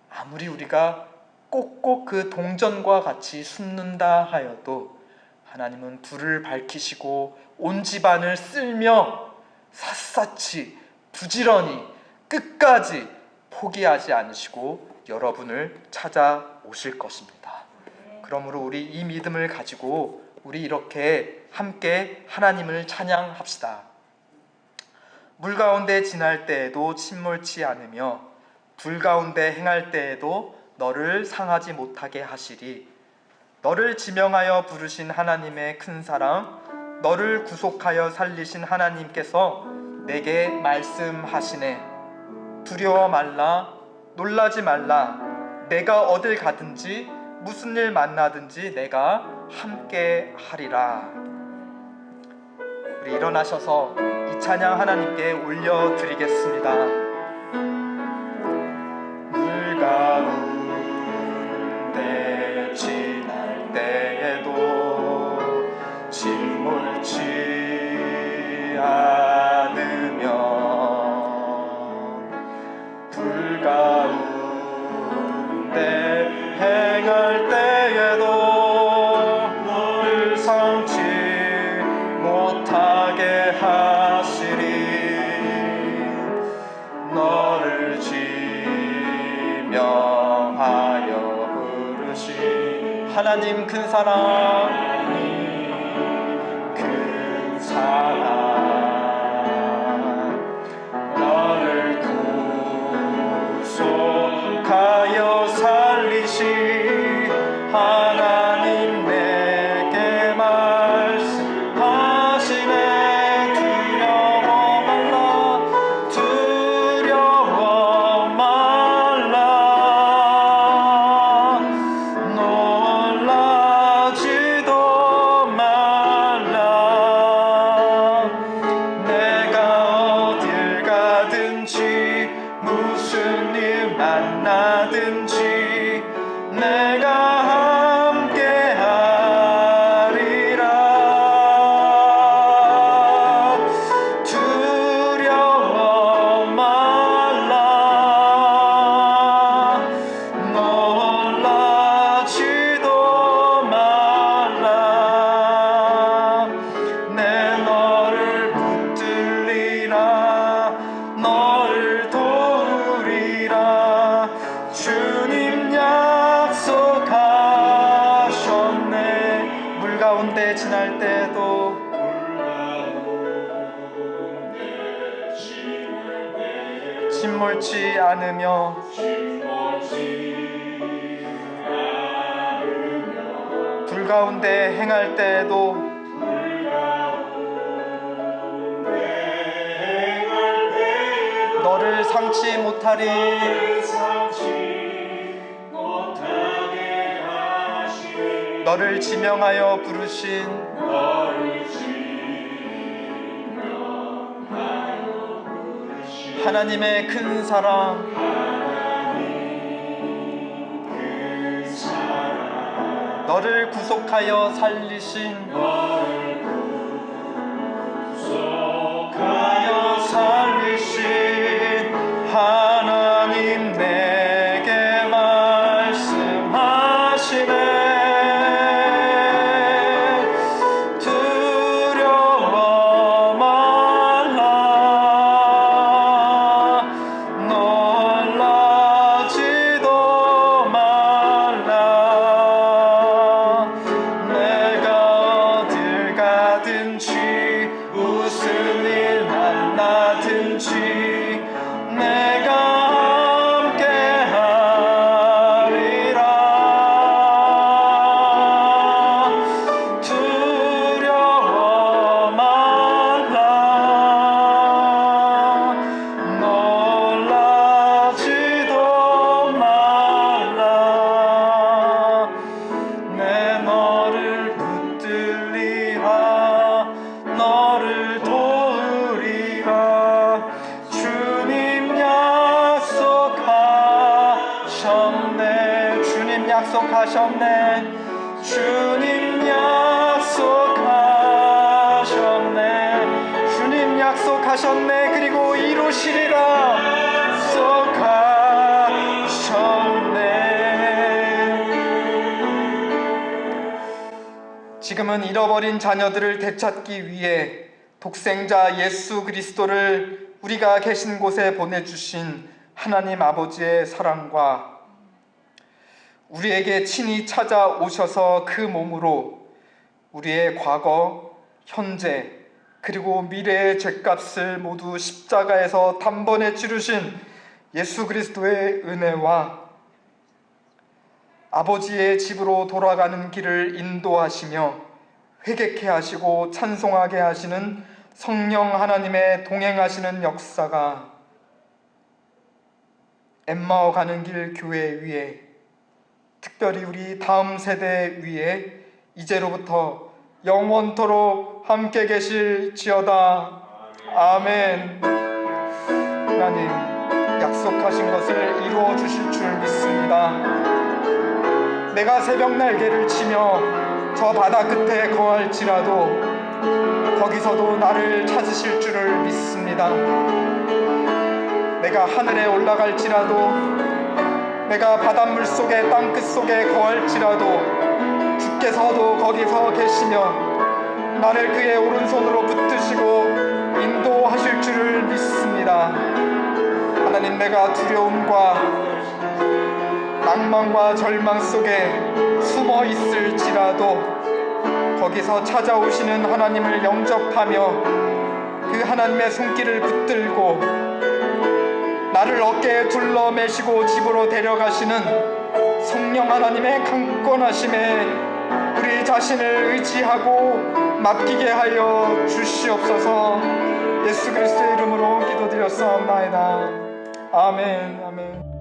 아무리 우리가 꼭꼭 그 동전과 같이 숨는다 하여도 하나님은 불을 밝히시고 온 집안을 쓸며 샅샅이 부지런히 끝까지 포기하지 않으시고 여러분을 찾아오실 것입니다. 그러므로 우리 이 믿음을 가지고 우리 이렇게 함께 하나님을 찬양합시다. 물 가운데 지날 때에도 침몰치 않으며 불 가운데 행할 때에도 너를 상하지 못하게 하시리. 너를 지명하여 부르신 하나님의 큰 사랑, 너를 구속하여 살리신 하나님께서 내게 말씀하시네. 두려워 말라, 놀라지 말라. 내가 어딜 가든지 무슨 일 만나든지 내가 함께 하리라. 우리 일어나셔서 이 찬양 하나님께 올려드리겠습니다. 물 가운데 지날 때에도 침몰치 않으며 불 가운데 행할 때에도 물 삼지 못하게 하시리. 너를 지명하여 부르신 하나님 큰 사랑, 큰 사랑, 너를 구속하여 살리신 하나님 내게 말씀하시네. 두려워 말라, 두려워 말라, 놀라지도 말라. 내가 어딜 가든지 무슨 일 만나든지 내가 함께 하리라. 두려워 말라, 놀라지도 말라. 내 너를 붙들리라, 너를 도우리라. 주님 약속하셨네. 물 가운데 지날 때도 침몰치 않으며 불 가운데 행할 때에도 너를 상치 못하리. 너를 지명하여 부르신 하나님의 큰 사랑, 너를 구속하여 살리신 하나님 내게 말씀하시네. 두려워 말라, 놀라지도 말라. 내가 어딜 가 약속하셨네. 주님 약속하셨네. 주님 약속하셨네. 주님 약속하셨네. 그리고 이루시리라 약속하셨네. 지금은 잃어버린 자녀들을 되찾기 위해 독생자 예수 그리스도를 우리가 계신 곳에 보내주신 하나님 아버지의 사랑과 우리에게 친히 찾아오셔서 그 몸으로 우리의 과거, 현재, 그리고 미래의 죄값을 모두 십자가에서 단번에 치르신 예수 그리스도의 은혜와 아버지의 집으로 돌아가는 길을 인도하시며 회개케 하시고 찬송하게 하시는 성령 하나님의 동행하시는 역사가 엠마오 가는 길 교회 위에, 특별히 우리 다음 세대 위에 이제로부터 영원토록 함께 계실지어다. 아멘. 하나님 약속하신 것을 이루어 주실 줄 믿습니다. 내가 새벽 날개를 치며 저 바다 끝에 거할지라도 거기서도 나를 찾으실 줄을 믿습니다. 내가 하늘에 올라갈지라도, 내가 바닷물 속에 땅끝 속에 거할지라도 주께서도 거기서 계시며 나를 그의 오른손으로 붙드시고 인도하실 줄을 믿습니다. 하나님, 내가 두려움과 낭만과 절망 속에 숨어 있을지라도 거기서 찾아오시는 하나님을 영접하며 그 하나님의 손길을 붙들고 나를 어깨에 둘러매시고 집으로 데려가시는 성령 하나님의 강권하심에 우리 자신을 의지하고 맡기게 하여 주시옵소서. 예수 그리스도의 이름으로 기도드렸사옵나이다. 아멘. 아멘.